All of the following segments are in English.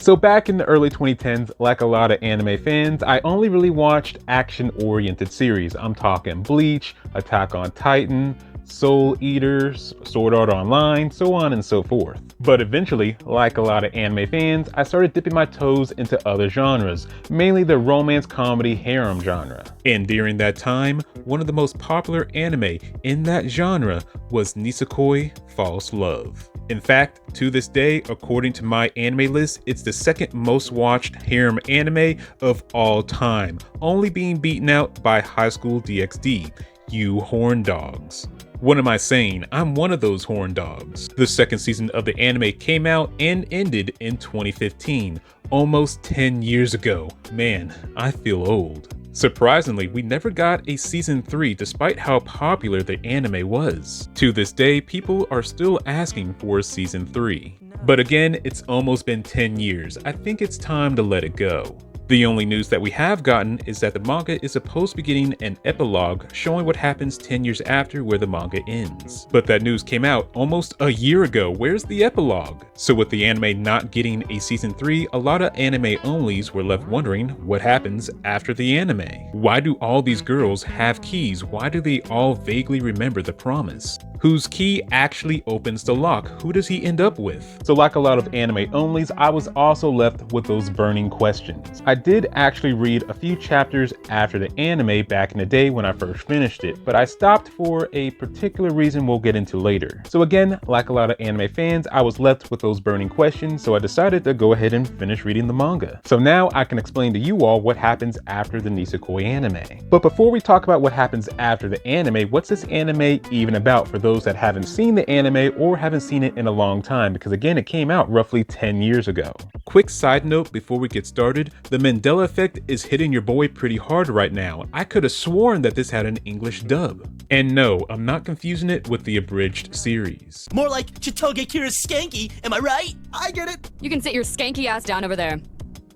So back in the early 2010s, like a lot of anime fans, I only really watched action-oriented series. I'm talking Bleach, Attack on Titan, Soul Eaters, Sword Art Online, so on and so forth. But eventually, like a lot of anime fans, I started dipping my toes into other genres, mainly the romance comedy harem genre. And during that time, one of the most popular anime in that genre was Nisikoi False Love. In fact, to this day, according to my anime list, it's the second most watched harem anime of all time, only being beaten out by High School DxD. You horn dogs. What am I saying? I'm one of those horn dogs. The second season of the anime came out and ended in 2015, almost 10 years ago. Man, I feel old. Surprisingly, we never got a season 3 despite how popular the anime was. To this day, people are still asking for a season 3. But again, it's almost been 10 years. I think it's time to let it go. The only news that we have gotten is that the manga is supposed to be getting an epilogue showing what happens 10 years after where the manga ends. But that news came out almost a year ago. Where's the epilogue? So with the anime not getting a season 3, a lot of anime onlys were left wondering what happens after the anime. Why do all these girls have keys? Why do they all vaguely remember the promise? Whose key actually opens the lock? Who does he end up with? So like a lot of anime onlys, I was also left with those burning questions. I did actually read a few chapters after the anime back in the day when I first finished it, but I stopped for a particular reason we'll get into later. So again, like a lot of anime fans, I was left with those burning questions, so I decided to go ahead and finish reading the manga. So now I can explain to you all what happens after the Nisekoi anime. But before we talk about what happens after the anime, what's this anime even about for those that haven't seen the anime or haven't seen it in a long time? Because again, it came out roughly 10 years ago. Quick side note before we get started, the Mandela effect is hitting your boy pretty hard right now. I could have sworn that this had an English dub. And no, I'm not confusing it with the abridged series. More like Chitoge Kira's skanky, am I right? I get it. You can sit your skanky ass down over there.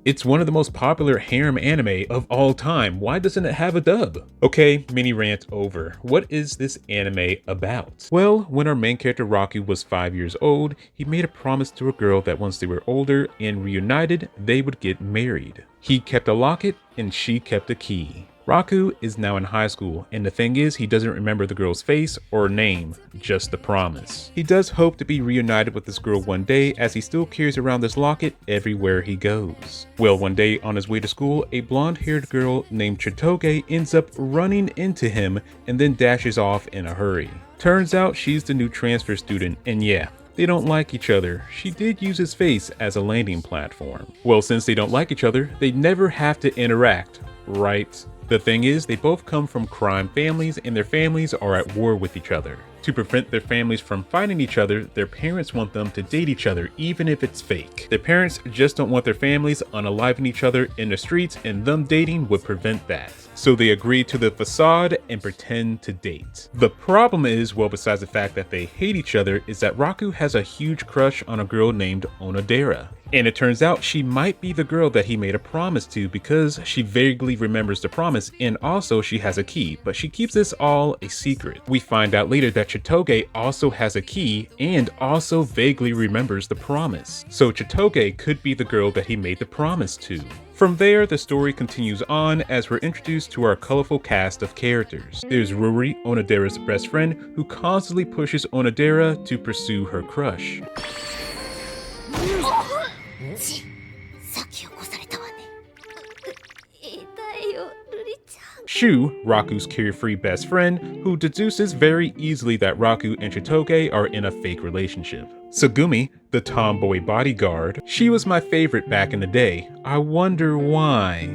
It's one of the most popular harem anime of all time. Why doesn't it have a dub? Okay, mini rant over. What is this anime about? Well, when our main character Raku was 5 years old, he made a promise to a girl that once they were older and reunited, they would get married. He kept a locket and she kept a key. Raku is now in high school, and the thing is, he doesn't remember the girl's face or name, just the promise. He does hope to be reunited with this girl one day, as he still carries around this locket everywhere he goes. Well, one day on his way to school, a blonde-haired girl named Chitoge ends up running into him and then dashes off in a hurry. Turns out she's the new transfer student, and yeah, they don't like each other. She did use his face as a landing platform. Well, since they don't like each other, they never have to interact, right? The thing is, they both come from crime families and their families are at war with each other. To prevent their families from fighting each other, their parents want them to date each other even if it's fake. Their parents just don't want their families unaliving each other in the streets, and them dating would prevent that. So they agree to the facade and pretend to date. The problem is, well, besides the fact that they hate each other, is that Raku has a huge crush on a girl named Onodera. And it turns out she might be the girl that he made a promise to because she vaguely remembers the promise, and also she has a key, but she keeps this all a secret. We find out later that Chitoge also has a key and also vaguely remembers the promise. So Chitoge could be the girl that he made the promise to. From there, the story continues on as we're introduced to our colorful cast of characters. There's Ruri, Onodera's best friend, who constantly pushes Onodera to pursue her crush. Shu, Raku's carefree best friend, who deduces very easily that Raku and Chitoge are in a fake relationship. Tsugumi, the tomboy bodyguard. She was my favorite back in the day. I wonder why.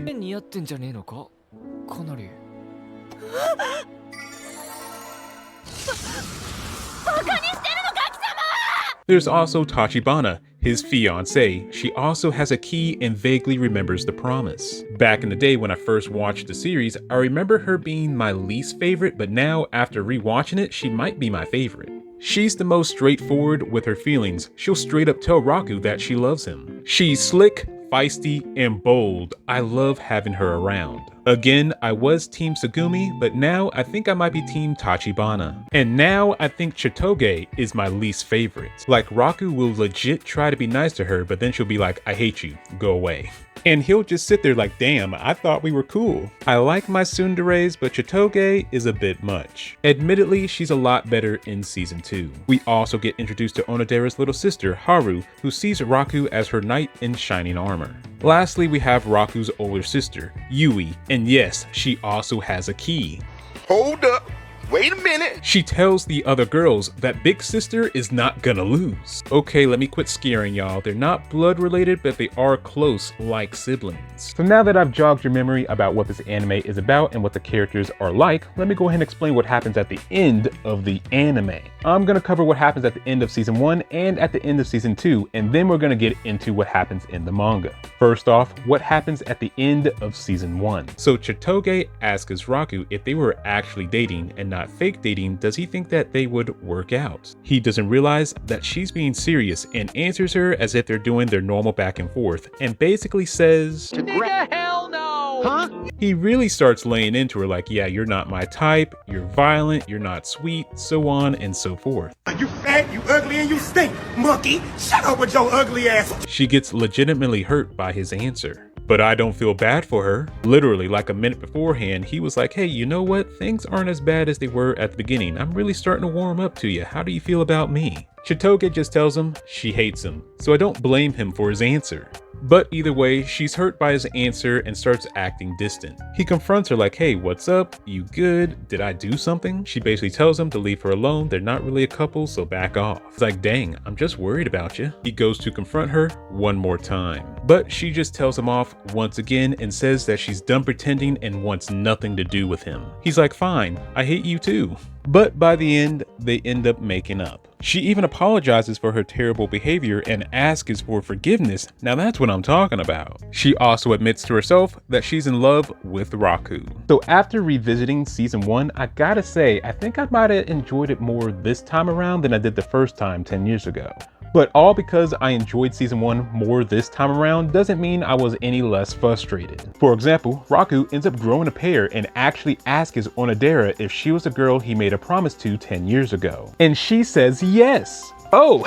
There's also Tachibana, his fiancée. She also has a key and vaguely remembers the promise. Back in the day when I first watched the series, I remember her being my least favorite, but now after rewatching it, she might be my favorite. She's the most straightforward with her feelings. She'll straight up tell Raku that she loves him. She's slick, feisty, and bold. I love having her around. Again, I was Team Tsugumi, but now I think I might be Team Tachibana. And now I think Chitoge is my least favorite. Like, Raku will legit try to be nice to her, but then she'll be like, I hate you, go away. And he'll just sit there like, damn, I thought we were cool. I like my tsunderes, but Chitoge is a bit much. Admittedly, she's a lot better in season 2. We also get introduced to Onodera's little sister, Haru, who sees Raku as her knight in shining armor. Lastly, we have Raku's older sister, Yui, and yes, she also has a key. Hold up. Wait a minute. She tells the other girls that big sister is not gonna lose. Okay, let me quit scaring y'all. They're not blood related, but they are close like siblings. So now that I've jogged your memory about what this anime is about and what the characters are like, let me go ahead and explain what happens at the end of the anime. I'm gonna cover what happens at the end of season 1 and at the end of season 2, and then we're gonna get into what happens in the manga. First off, what happens at the end of season 1? So Chitoge asks Raku if they were actually dating and not fake dating, does he think that they would work out? He doesn't realize that she's being serious and answers her as if they're doing their normal back and forth and basically says, Nigga, hell no! Huh? He really starts laying into her like, yeah, you're not my type, you're violent, you're not sweet, so on and so forth. You fat, you ugly, and you stink, monkey. Shut up with your ugly ass. She gets legitimately hurt by his answer. But I don't feel bad for her. Literally, like a minute beforehand, he was like, hey, you know what? Things aren't as bad as they were at the beginning. I'm really starting to warm up to you. How do you feel about me? Chitoge just tells him she hates him, so I don't blame him for his answer. But either way, she's hurt by his answer and starts acting distant. He confronts her like, hey, what's up? You good? Did I do something? She basically tells him to leave her alone. They're not really a couple, so back off. It's like, dang, I'm just worried about you. He goes to confront her one more time. But she just tells him off once again and says that she's done pretending and wants nothing to do with him. He's like, fine, I hate you too. But by the end, they end up making up. She even apologizes for her terrible behavior and asks for forgiveness. Now that's what I'm talking about. She also admits to herself that she's in love with Raku. So after revisiting season 1, I gotta say, I think I might have enjoyed it more this time around than I did the first time 10 years ago. But all because I enjoyed season 1 more this time around doesn't mean I was any less frustrated. For example, Raku ends up growing a pair and actually asks Onodera if she was the girl he made a promise to 10 years ago. And she says yes. Oh,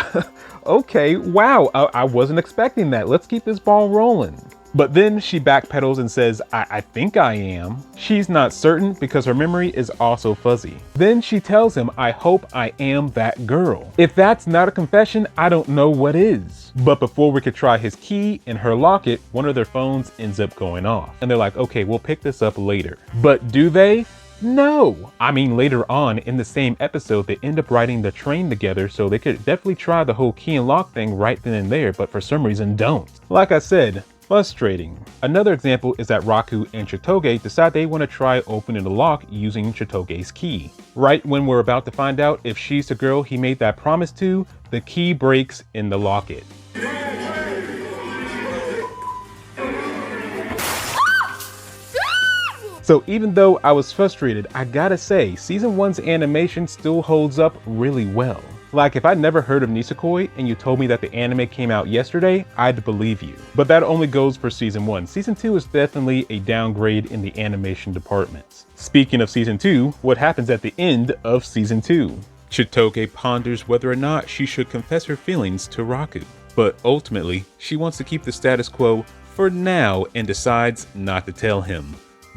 okay, wow, I wasn't expecting that. Let's keep this ball rolling. But then she backpedals and says, I think I am. She's not certain because her memory is also fuzzy. Then she tells him, I hope I am that girl. If that's not a confession, I don't know what is. But before we could try his key and her locket, one of their phones ends up going off. And they're like, okay, we'll pick this up later. But do they? No. I mean, later on in the same episode, they end up riding the train together, so they could definitely try the whole key and lock thing right then and there, but for some reason don't. Like I said, frustrating. Another example is that Raku and Chitoge decide they want to try opening the lock using Chitoge's key. Right when we're about to find out if she's the girl he made that promise to, the key breaks in the locket. So even though I was frustrated, I gotta say, season 1's animation still holds up really well. Like, if I'd never heard of Nisikoi and you told me that the anime came out yesterday, I'd believe you. But that only goes for season 1. Season 2 is definitely a downgrade in the animation departments. Speaking of season 2, what happens at the end of season 2? Chitoge ponders whether or not she should confess her feelings to Raku. But ultimately, she wants to keep the status quo for now and decides not to tell him.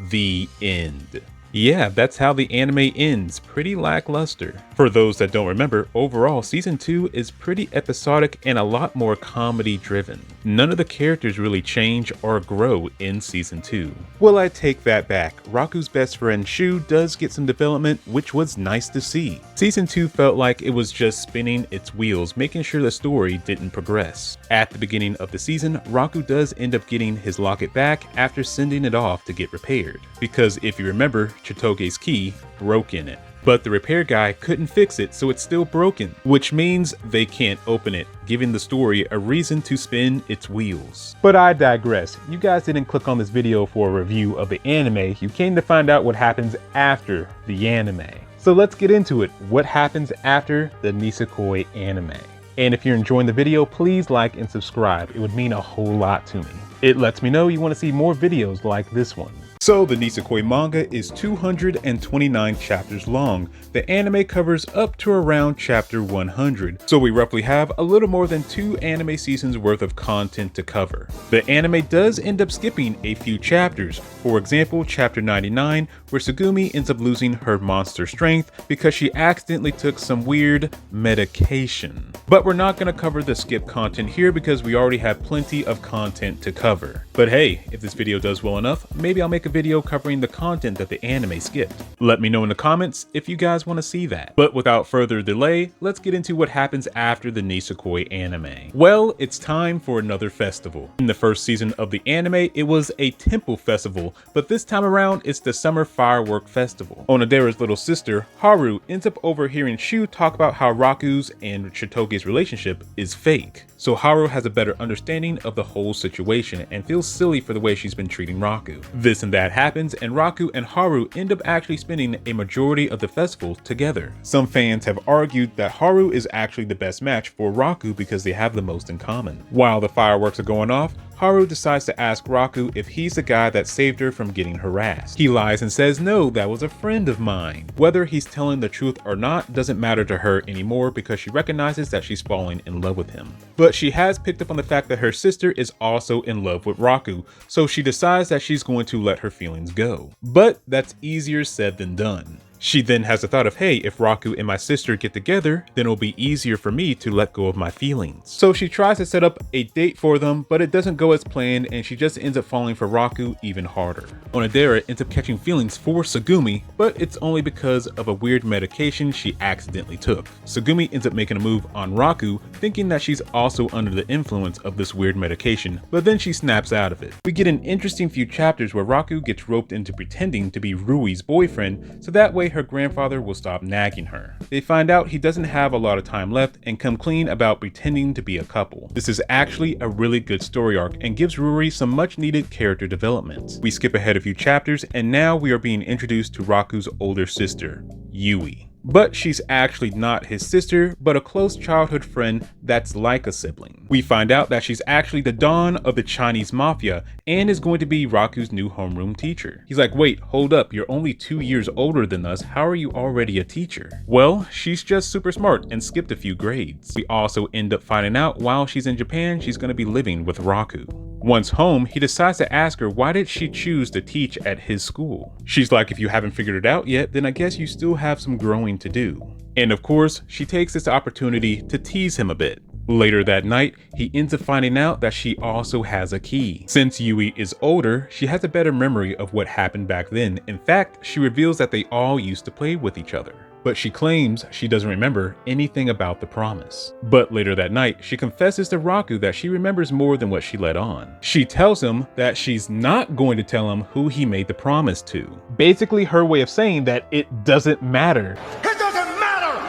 The end. Yeah, that's how the anime ends, pretty lackluster. For those that don't remember, overall season 2 is pretty episodic and a lot more comedy driven. None of the characters really change or grow in season 2. Well, I take that back. Raku's best friend Shu does get some development, which was nice to see. Season 2 felt like it was just spinning its wheels, making sure the story didn't progress. At the beginning of the season, Raku does end up getting his locket back after sending it off to get repaired. Because if you remember, Chitoge's key broke in it. But the repair guy couldn't fix it, so it's still broken, which means they can't open it, giving the story a reason to spin its wheels. But I digress. You guys didn't click on this video for a review of the anime, you came to find out what happens after the anime. So let's get into it. What happens after the Nisekoi anime? And if you're enjoying the video, please like and subscribe. It would mean a whole lot to me. It lets me know you want to see more videos like this one. So the Nisikoi manga is 229 chapters long. The anime covers up to around chapter 100, so we roughly have a little more than 2 anime seasons worth of content to cover. The anime does end up skipping a few chapters, for example chapter 99 where Tsugumi ends up losing her monster strength because she accidentally took some weird medication. But we're not going to cover the skip content here because we already have plenty of content to cover. But hey, if this video does well enough, maybe I'll make a video covering the content that the anime skipped. Let me know in the comments if you guys want to see that. But without further delay, let's get into what happens after the Nisekoi anime. Well, it's time for another festival. In the first season of the anime, it was a temple festival, but this time around it's the summer firework festival. Onodera's little sister, Haru, ends up overhearing Shu talk about how Raku's and Chitoge's relationship is fake. So Haru has a better understanding of the whole situation and feels silly for the way she's been treating Raku. This and that happens, and Raku and Haru end up actually spending a majority of the festival together. Some fans have argued that Haru is actually the best match for Raku because they have the most in common. While the fireworks are going off, Haru decides to ask Raku if he's the guy that saved her from getting harassed. He lies and says no, that was a friend of mine. Whether he's telling the truth or not doesn't matter to her anymore because she recognizes that she's falling in love with him. But she has picked up on the fact that her sister is also in love with Raku, so she decides that she's going to let her feelings go. But that's easier said than done. She then has the thought of, hey, if Raku and my sister get together, then it'll be easier for me to let go of my feelings. So she tries to set up a date for them, but it doesn't go as planned and she just ends up falling for Raku even harder. Onodera ends up catching feelings for Tsugumi, but it's only because of a weird medication she accidentally took. Tsugumi ends up making a move on Raku, thinking that she's also under the influence of this weird medication, but then she snaps out of it. We get an interesting few chapters where Raku gets roped into pretending to be Rui's boyfriend, so that way her grandfather will stop nagging her. They find out he doesn't have a lot of time left and come clean about pretending to be a couple. This is actually a really good story arc and gives Ruri some much needed character development. We skip ahead a few chapters and now we are being introduced to Raku's older sister, Yui. But she's actually not his sister, but a close childhood friend that's like a sibling. We find out that she's actually the Dawn of the Chinese Mafia and is going to be Raku's new homeroom teacher. He's like, wait, hold up, you're only 2 years older than us, how are you already a teacher? Well, she's just super smart and skipped a few grades. We also end up finding out while she's in Japan, she's going to be living with Raku. Once home, he decides to ask her why did she choose to teach at his school. She's like, if you haven't figured it out yet, then I guess you still have some growing to do. And of course, she takes this opportunity to tease him a bit. Later that night, he ends up finding out that she also has a key. Since Yui is older, she has a better memory of what happened back then. In fact, she reveals that they all used to play with each other. But she claims she doesn't remember anything about the promise. But later that night, she confesses to Raku that she remembers more than what she let on. She tells him that she's not going to tell him who he made the promise to. Basically her way of saying that it doesn't matter.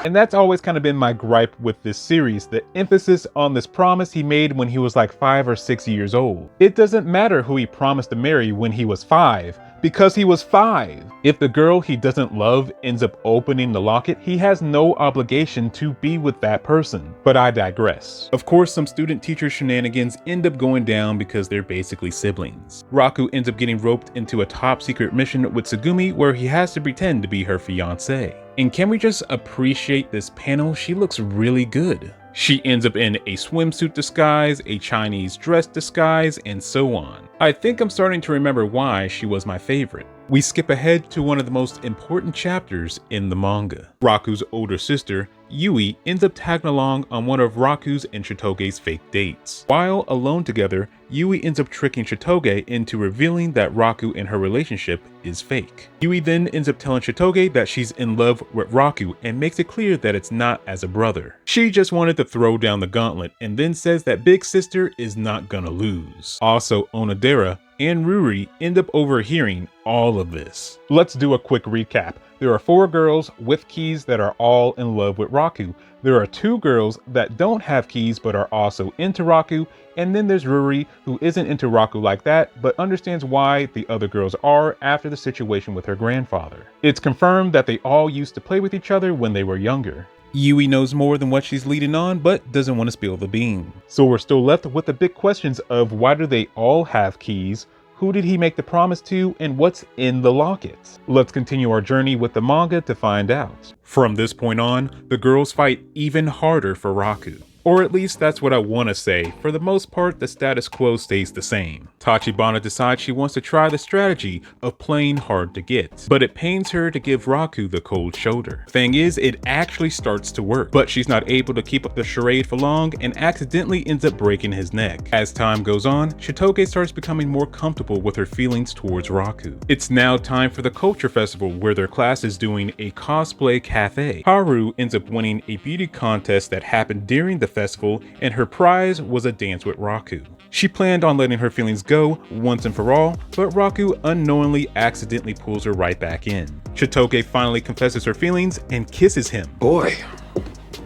And that's always kind of been my gripe with this series, the emphasis on this promise he made when he was like 5 or 6 years old. It doesn't matter who he promised to marry when he was 5, because he was 5. If the girl he doesn't love ends up opening the locket, he has no obligation to be with that person. But I digress. Of course, some student-teacher shenanigans end up going down because they're basically siblings. Raku ends up getting roped into a top-secret mission with Tsugumi where he has to pretend to be her fiancé. And can we just appreciate this panel? She looks really good. She ends up in a swimsuit disguise, a Chinese dress disguise, and so on. I think I'm starting to remember why she was my favorite. We skip ahead to one of the most important chapters in the manga. Raku's older sister, Yui, ends up tagging along on one of Raku's and Chitoge's fake dates. While alone together, Yui ends up tricking Chitoge into revealing that Raku and her relationship is fake. Yui then ends up telling Chitoge that she's in love with Raku and makes it clear that it's not as a brother. She just wanted to throw down the gauntlet and then says that big sister is not gonna lose. Also, Onodera and Ruri end up overhearing all of this. Let's do a quick recap. There are 4 girls with keys that are all in love with Raku. There are 2 girls that don't have keys but are also into Raku, and then there's Ruri, who isn't into Raku like that, but understands why the other girls are after the situation with her grandfather. It's confirmed that they all used to play with each other when they were younger. Yui knows more than what she's leading on, but doesn't want to spill the beans. So we're still left with the big questions of why do they all have keys, Who did he make the promise to, and what's in the locket? Let's continue our journey with the manga to find out. From this point on, the girls fight even harder for Raku. Or at least that's what I want to say. For the most part, the status quo stays the same. Tachibana decides she wants to try the strategy of playing hard to get, but it pains her to give Raku the cold shoulder. Thing is, it actually starts to work, but she's not able to keep up the charade for long and accidentally ends up breaking his neck. As time goes on, Shitoge starts becoming more comfortable with her feelings towards Raku. It's now time for the culture festival where their class is doing a cosplay cafe. Haru ends up winning a beauty contest that happened during the festival, and her prize was a dance with Raku. She planned on letting her feelings go once and for all, but Raku unknowingly accidentally pulls her right back in. Shitoge finally confesses her feelings and kisses him. Boy,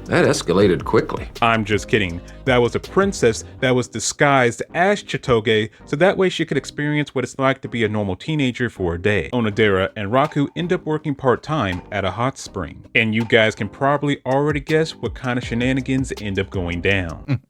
that escalated quickly. I'm just kidding. That was a princess that was disguised as Chitoge, so that way she could experience what it's like to be a normal teenager for a day. Onodera and Raku end up working part-time at a hot spring. And you guys can probably already guess what kind of shenanigans end up going down.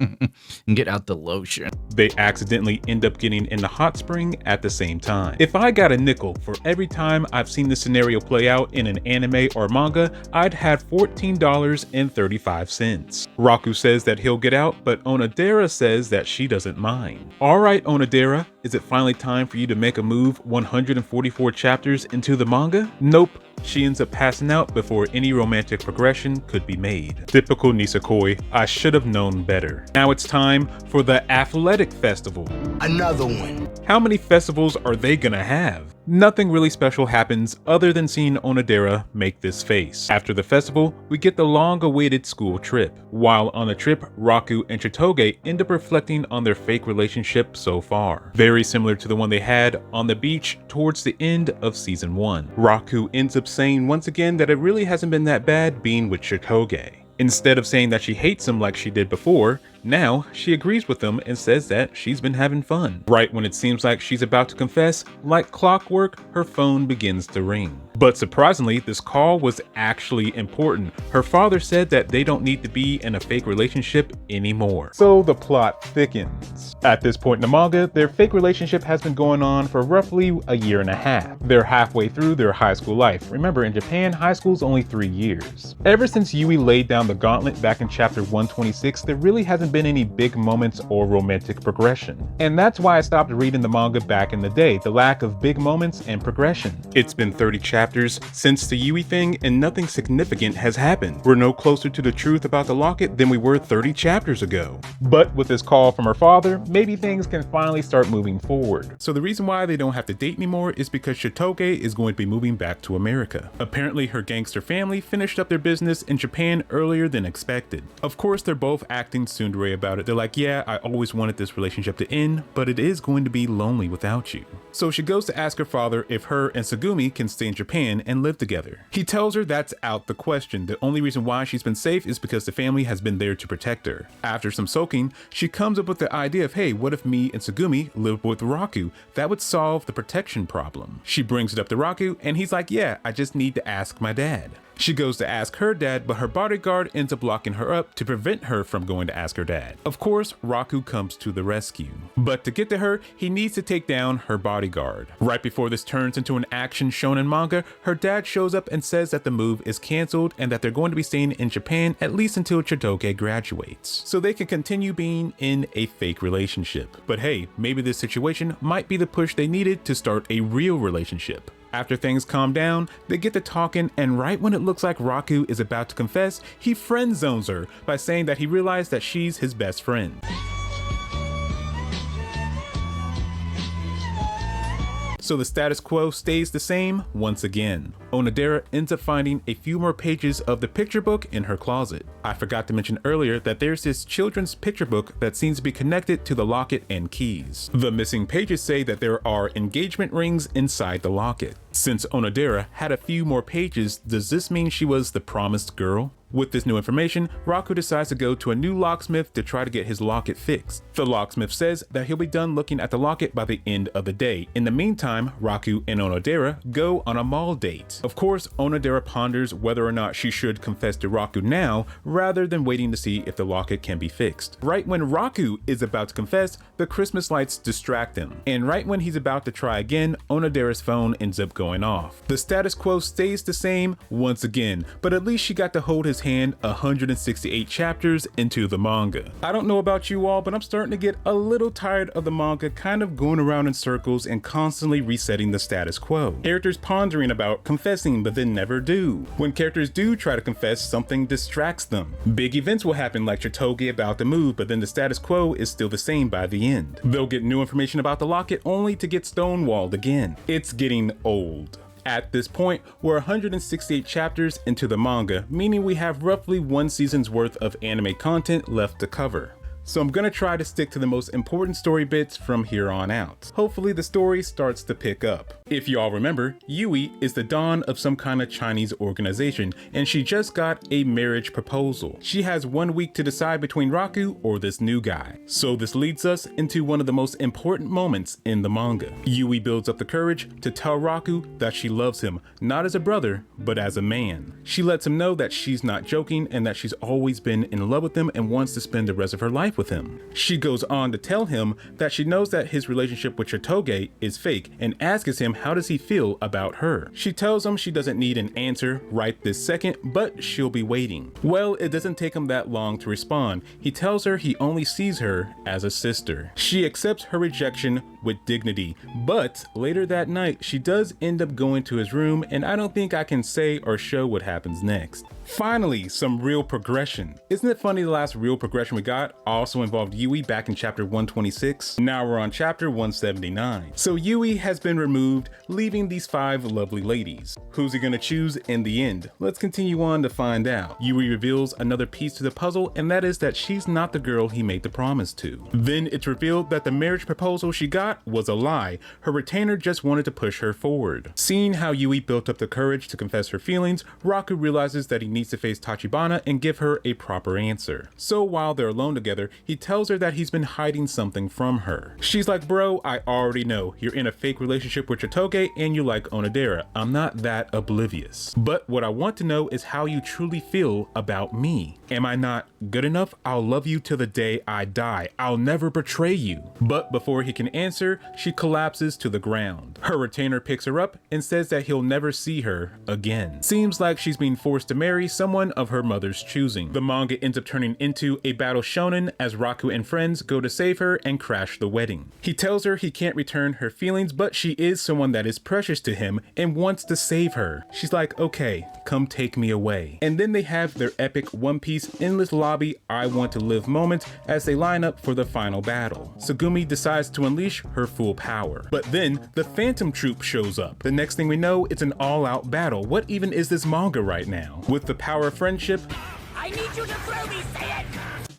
Get out the lotion. They accidentally end up getting in the hot spring at the same time. If I got a nickel for every time I've seen this scenario play out in an anime or manga, I'd have $14.35. Raku says that he'll get out, but Onodera says that she doesn't mind. Alright Onodera, is it finally time for you to make a move 144 chapters into the manga? Nope. She ends up passing out before any romantic progression could be made. Typical Nisekoi, I should have known better. Now it's time for the Athletic Festival. Another one. How many festivals are they gonna have? Nothing really special happens other than seeing Onodera make this face. After the festival, we get the long-awaited school trip. While on the trip, Raku and Chitoge end up reflecting on their fake relationship so far. Very similar to the one they had on the beach towards the end of season 1. Raku ends up saying once again that it really hasn't been that bad being with Chitoge. Instead of saying that she hates him like she did before, now she agrees with him and says that she's been having fun. Right when it seems like she's about to confess, like clockwork, her phone begins to ring. But surprisingly, this call was actually important. Her father said that they don't need to be in a fake relationship anymore. So the plot thickens. At this point in the manga, their fake relationship has been going on for roughly a year and a half. They're halfway through their high school life. Remember, in Japan, high school's only 3 years. Ever since Yui laid down the gauntlet back in chapter 126, there really hasn't been any big moments or romantic progression. And that's why I stopped reading the manga back in the day, the lack of big moments and progression. It's been 30 chapters since the Yui thing and nothing significant has happened. We're no closer to the truth about the locket than we were 30 chapters ago. But with this call from her father, maybe things can finally start moving forward. So the reason why they don't have to date anymore is because Shitoge is going to be moving back to America. Apparently her gangster family finished up their business in Japan earlier than expected. Of course, they're both acting tsundere about it. They're like, yeah, I always wanted this relationship to end, but it is going to be lonely without you. So she goes to ask her father if her and Tsugumi can stay in Japan and live together. He tells her that's out the question. The only reason why she's been safe is because the family has been there to protect her. After some soaking, she comes up with the idea of, hey, what if me and Tsugumi lived with Raku? That would solve the protection problem. She brings it up to Raku and he's like, yeah, I just need to ask my dad. She goes to ask her dad, but her bodyguard ends up locking her up to prevent her from going to ask her dad. Of course, Raku comes to the rescue. But to get to her, he needs to take down her bodyguard. Right before this turns into an action shonen manga, her dad shows up and says that the move is cancelled and that they're going to be staying in Japan at least until Chitoge graduates, so they can continue being in a fake relationship. But hey, maybe this situation might be the push they needed to start a real relationship. After things calm down, they get to talking, and right when it looks like Raku is about to confess, he friend zones her by saying that he realized that she's his best friend. So the status quo stays the same once again. Onodera ends up finding a few more pages of the picture book in her closet. I forgot to mention earlier that there's this children's picture book that seems to be connected to the locket and keys. The missing pages say that there are engagement rings inside the locket. Since Onodera had a few more pages, does this mean she was the promised girl? With this new information, Raku decides to go to a new locksmith to try to get his locket fixed. The locksmith says that he'll be done looking at the locket by the end of the day. In the meantime, Raku and Onodera go on a mall date. Of course, Onodera ponders whether or not she should confess to Raku now rather than waiting to see if the locket can be fixed. Right when Raku is about to confess, the Christmas lights distract him. And right when he's about to try again, Onodera's phone ends up going off. The status quo stays the same once again, but at least she got to hold his hand 168 chapters into the manga. I don't know about you all, but I'm starting to get a little tired of the manga kind of going around in circles and constantly resetting the status quo. Characters pondering about confessing but then never do. When characters do try to confess, something distracts them. Big events will happen like Chitoge about to move, but then the status quo is still the same by the end. They'll get new information about the locket only to get stonewalled again. It's getting old. At this point, we're 168 chapters into the manga, meaning we have roughly one season's worth of anime content left to cover. So I'm gonna try to stick to the most important story bits from here on out. Hopefully the story starts to pick up. If y'all remember, Yui is the dawn of some kind of Chinese organization, and she just got a marriage proposal. She has 1 week to decide between Raku or this new guy. So this leads us into one of the most important moments in the manga. Yui builds up the courage to tell Raku that she loves him, not as a brother, but as a man. She lets him know that she's not joking and that she's always been in love with him and wants to spend the rest of her life with him. She goes on to tell him that she knows that his relationship with Chitoge is fake and asks him how does he feel about her. She tells him she doesn't need an answer right this second, but she'll be waiting. Well, it doesn't take him that long to respond. He tells her he only sees her as a sister. She accepts her rejection with dignity, but later that night she does end up going to his room, and I don't think I can say or show what happens next. Finally, some real progression. Isn't it funny the last real progression we got also involved Yui back in chapter 126? Now we're on chapter 179. So Yui has been removed, leaving these 5 lovely ladies. Who's he gonna choose in the end? Let's continue on to find out. Yui reveals another piece to the puzzle, and that is that she's not the girl he made the promise to. Then it's revealed that the marriage proposal she got was a lie. Her retainer just wanted to push her forward. Seeing how Yui built up the courage to confess her feelings, Raku realizes that he needs to face Tachibana and give her a proper answer. So while they're alone together, he tells her that he's been hiding something from her. She's like, bro, I already know. You're in a fake relationship with Chitoge and you like Onodera. I'm not that oblivious. But what I want to know is how you truly feel about me. Am I not good enough? I'll love you till the day I die. I'll never betray you. But before he can answer, she collapses to the ground. Her retainer picks her up and says that he'll never see her again. Seems like she's being forced to marry someone of her mother's choosing. The manga ends up turning into a battle shonen as Raku and friends go to save her and crash the wedding. He tells her he can't return her feelings, but she is someone that is precious to him and wants to save her. She's like, okay, come take me away. And then they have their epic One Piece endless lobby I want to live moment as they line up for the final battle. Tsugumi decides to unleash her full power. But then the Phantom Troop shows up. The next thing we know, it's an all-out battle. What even is this manga right now? With the power of friendship, I need you to throw me, say it!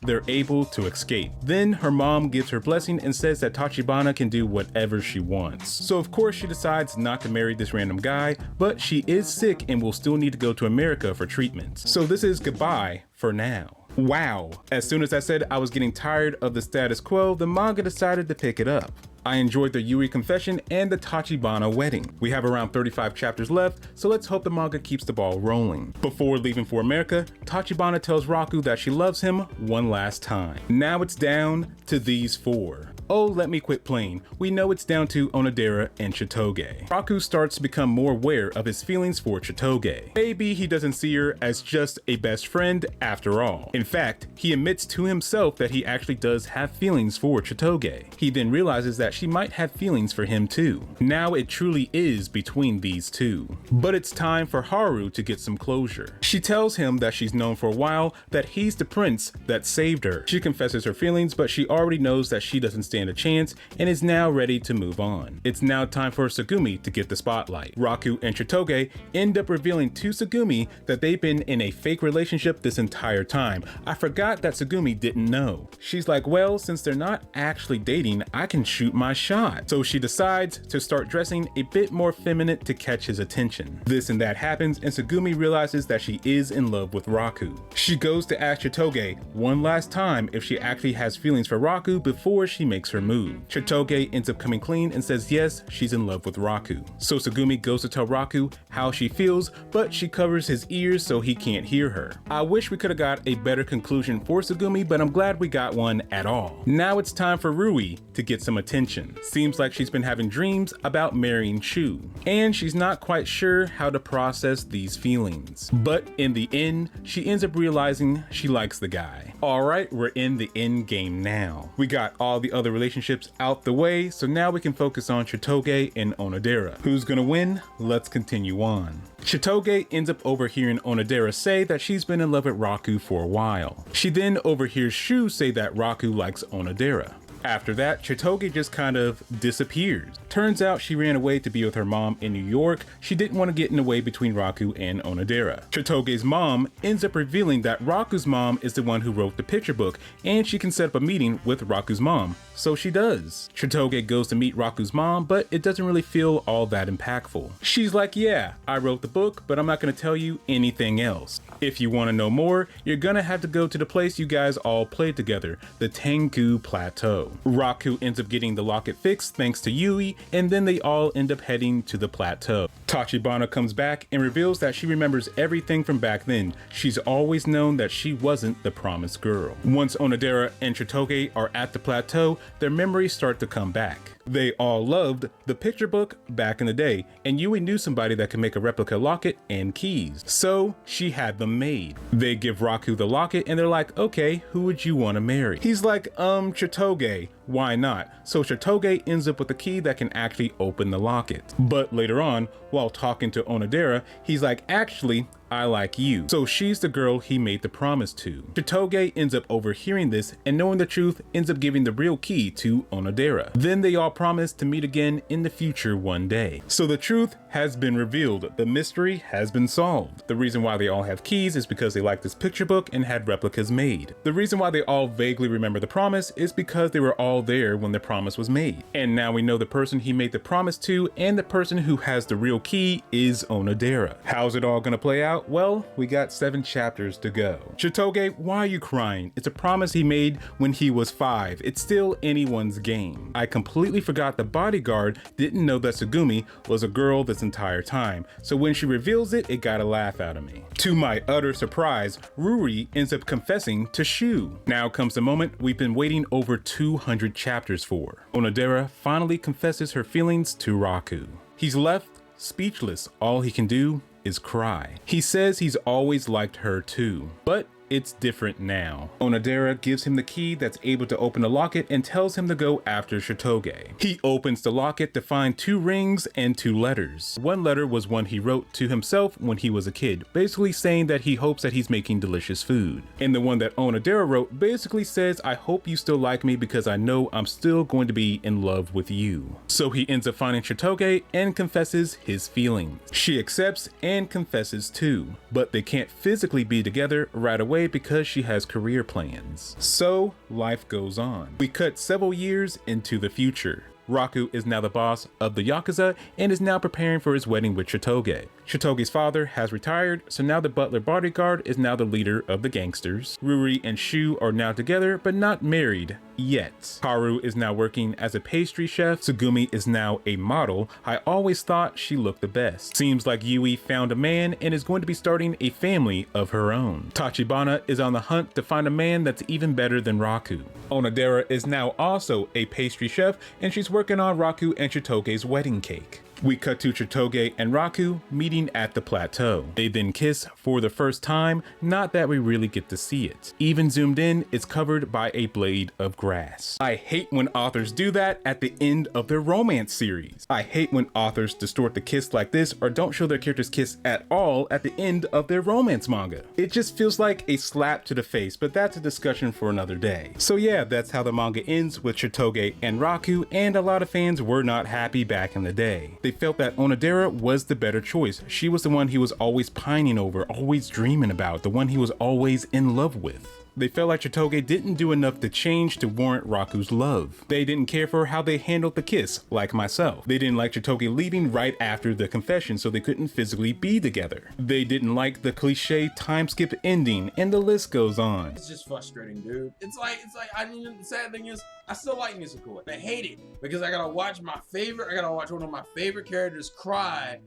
they're able to escape. Then her mom gives her blessing and says that Tachibana can do whatever she wants. So of course she decides not to marry this random guy, but she is sick and will still need to go to America for treatment. So this is goodbye for now. Wow. As soon as I said I was getting tired of the status quo, the manga decided to pick it up. I enjoyed the Yui confession and the Tachibana wedding. We have around 35 chapters left, so let's hope the manga keeps the ball rolling. Before leaving for America, Tachibana tells Raku that she loves him one last time. Now it's down to these 4. Oh, let me quit playing. We know it's down to Onodera and Chitoge. Raku starts to become more aware of his feelings for Chitoge. Maybe he doesn't see her as just a best friend after all. In fact, he admits to himself that he actually does have feelings for Chitoge. He then realizes that she might have feelings for him too. Now it truly is between these two. But it's time for Haru to get some closure. She tells him that she's known for a while that he's the prince that saved her. She confesses her feelings, but she already knows that she doesn't stand stand a chance and is now ready to move on. It's now time for Tsugumi to get the spotlight. Raku and Chitoge end up revealing to Tsugumi that they've been in a fake relationship this entire time. I forgot that Tsugumi didn't know. She's like, well, since they're not actually dating, I can shoot my shot. So she decides to start dressing a bit more feminine to catch his attention. This and that happens, and Tsugumi realizes that she is in love with Raku. She goes to ask Chitoge one last time if she actually has feelings for Raku before she makes her move. Chitoge ends up coming clean and says yes, she's in love with Raku. So Tsugumi goes to tell Raku how she feels, but she covers his ears so he can't hear her. I wish we could have got a better conclusion for Tsugumi, but I'm glad we got one at all. Now it's time for Rui to get some attention. Seems like she's been having dreams about marrying Shu, and she's not quite sure how to process these feelings. But in the end, she ends up realizing she likes the guy. Alright, we're in the end game now. We got all the other relationships out the way, so now we can focus on Chitoge and Onodera. Who's gonna win? Let's continue on. Chitoge ends up overhearing Onodera say that she's been in love with Raku for a while. She then overhears Shu say that Raku likes Onodera. After that, Chitoge just kind of disappears. Turns out she ran away to be with her mom in New York. She didn't want to get in the way between Raku and Onodera. Chitoge's mom ends up revealing that Raku's mom is the one who wrote the picture book, and she can set up a meeting with Raku's mom. So she does. Chitoge goes to meet Raku's mom, but it doesn't really feel all that impactful. She's like, yeah, I wrote the book, but I'm not going to tell you anything else. If you want to know more, you're gonna have to go to the place you guys all played together, the Tengu Plateau. Raku ends up getting the locket fixed thanks to Yui, and then they all end up heading to the plateau. Tachibana comes back and reveals that she remembers everything from back then. She's always known that she wasn't the promised girl. Once Onodera and Chitoge are at the plateau, their memories start to come back. They all loved the picture book back in the day, and Yui knew somebody that could make a replica locket and keys. So she had them made. They give Raku the locket and they're like, okay, who would you want to marry? He's like, Chitoge. Why not? So Chitoge ends up with a key that can actually open the locket. But later on, while talking to Onodera, he's like, actually, I like you. So she's the girl he made the promise to. Chitoge ends up overhearing this and knowing the truth ends up giving the real key to Onodera. Then they all promise to meet again in the future one day. So the truth has been revealed. The mystery has been solved. The reason why they all have keys is because they liked this picture book and had replicas made. The reason why they all vaguely remember the promise is because they were all there when the promise was made. And now we know the person he made the promise to and the person who has the real key is Onodera. How's it all gonna play out? Well, we got 7 chapters to go. Chitoge, why are you crying? It's a promise he made when he was 5. It's still anyone's game. I completely forgot the bodyguard didn't know that Tsugumi was a girl this entire time, so when she reveals it, it got a laugh out of me. To my utter surprise, Ruri ends up confessing to Shu. Now comes the moment we've been waiting over 200 chapters for. Onodera finally confesses her feelings to Raku. He's left speechless. All he can do is cry. He says he's always liked her too, but it's different now. Onodera gives him the key that's able to open the locket and tells him to go after Chitoge. He opens the locket to find 2 rings and 2 letters. One letter was one he wrote to himself when he was a kid, basically saying that he hopes that he's making delicious food. And the one that Onodera wrote basically says, I hope you still like me because I know I'm still going to be in love with you. So he ends up finding Chitoge and confesses his feelings. She accepts and confesses too, but they can't physically be together right away because she has career plans. So life goes on. We cut several years into the future. Raku is now the boss of the Yakuza and is now preparing for his wedding with Chitoge. Chitoge's father has retired, so now the butler bodyguard is now the leader of the gangsters. Ruri and Shu are now together, but not married yet. Haru is now working as a pastry chef. Tsugumi is now a model. I always thought she looked the best. Seems like Yui found a man and is going to be starting a family of her own. Tachibana is on the hunt to find a man that's even better than Raku. Onodera is now also a pastry chef and she's working on Raku and Chitoge's wedding cake. We cut to Chitoge and Raku meeting at the plateau. They then kiss for the first time, not that we really get to see it. Even zoomed in, it's covered by a blade of grass. I hate when authors do that at the end of their romance series. I hate when authors distort the kiss like this or don't show their characters kiss at all at the end of their romance manga. It just feels like a slap to the face, but that's a discussion for another day. So yeah, that's how the manga ends with Chitoge and Raku, and a lot of fans were not happy back in the day. They felt that Onodera was the better choice. She was the one he was always pining over, always dreaming about, the one he was always in love with. They felt like Chitoge didn't do enough to change to warrant Raku's love. They didn't care for how they handled the kiss, like myself. They didn't like Chitoge leaving right after the confession so they couldn't physically be together. They didn't like the cliche time skip ending, and the list goes on. It's just frustrating, dude. It's like, I mean, the sad thing is, I still like Nisikoi. I hate it because I gotta watch one of my favorite characters cry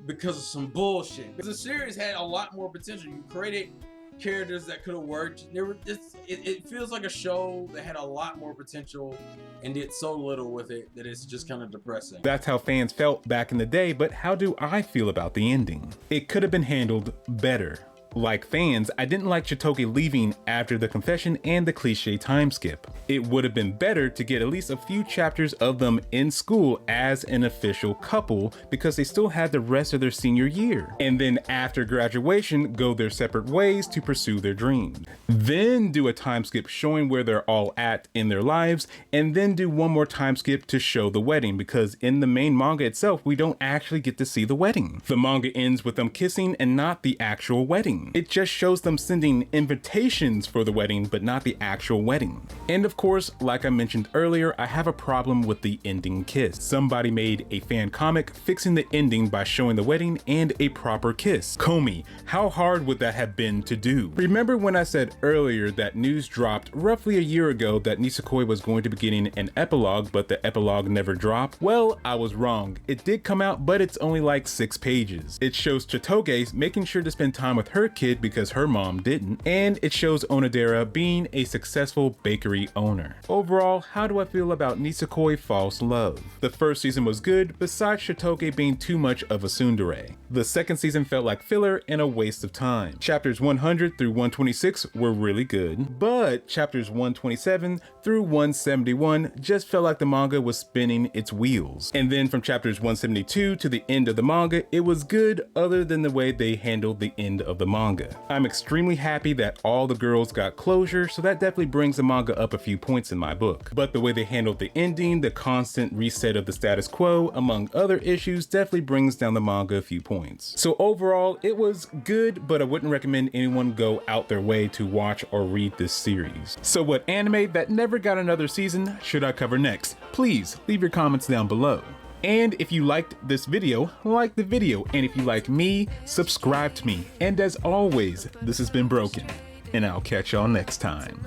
because of some bullshit. The series had a lot more potential. You created characters that could have worked. It feels like a show that had a lot more potential and did so little with it that it's just kind of depressing. That's how fans felt back in the day, but how do I feel about the ending? It could have been handled better. Like fans, I didn't like Chitoge leaving after the confession and the cliche time skip. It would have been better to get at least a few chapters of them in school as an official couple because they still had the rest of their senior year. And then after graduation, go their separate ways to pursue their dreams. Then do a time skip showing where they're all at in their lives, and then do one more time skip to show the wedding because in the main manga itself, we don't actually get to see the wedding. The manga ends with them kissing and not the actual wedding. It just shows them sending invitations for the wedding, but not the actual wedding. And of course, like I mentioned earlier, I have a problem with the ending kiss. Somebody made a fan comic fixing the ending by showing the wedding and a proper kiss. Komi, how hard would that have been to do? Remember when I said earlier that news dropped roughly a year ago that Nisikoi was going to be getting an epilogue, but the epilogue never dropped? Well, I was wrong. It did come out, but it's only like 6 pages. It shows Chitoge making sure to spend time with her kid because her mom didn't, and it shows Onodera being a successful bakery owner. Overall, how do I feel about Nisekoi False Love? The first season was good, besides Chitoge being too much of a tsundere. The second season felt like filler and a waste of time. Chapters 100 through 126 were really good, but chapters 127 through 171 just felt like the manga was spinning its wheels. And then from chapters 172 to the end of the manga, it was good other than the way they handled the end of the manga. I'm extremely happy that all the girls got closure, so that definitely brings the manga up a few points in my book. But the way they handled the ending, the constant reset of the status quo, among other issues, definitely brings down the manga a few points. So overall, it was good, but I wouldn't recommend anyone go out their way to watch or read this series. So what anime that never got another season should I cover next? Please leave your comments down below. And if you liked this video, like the video. And if you like me, subscribe to me. And as always, this has been Broken, and I'll catch y'all next time.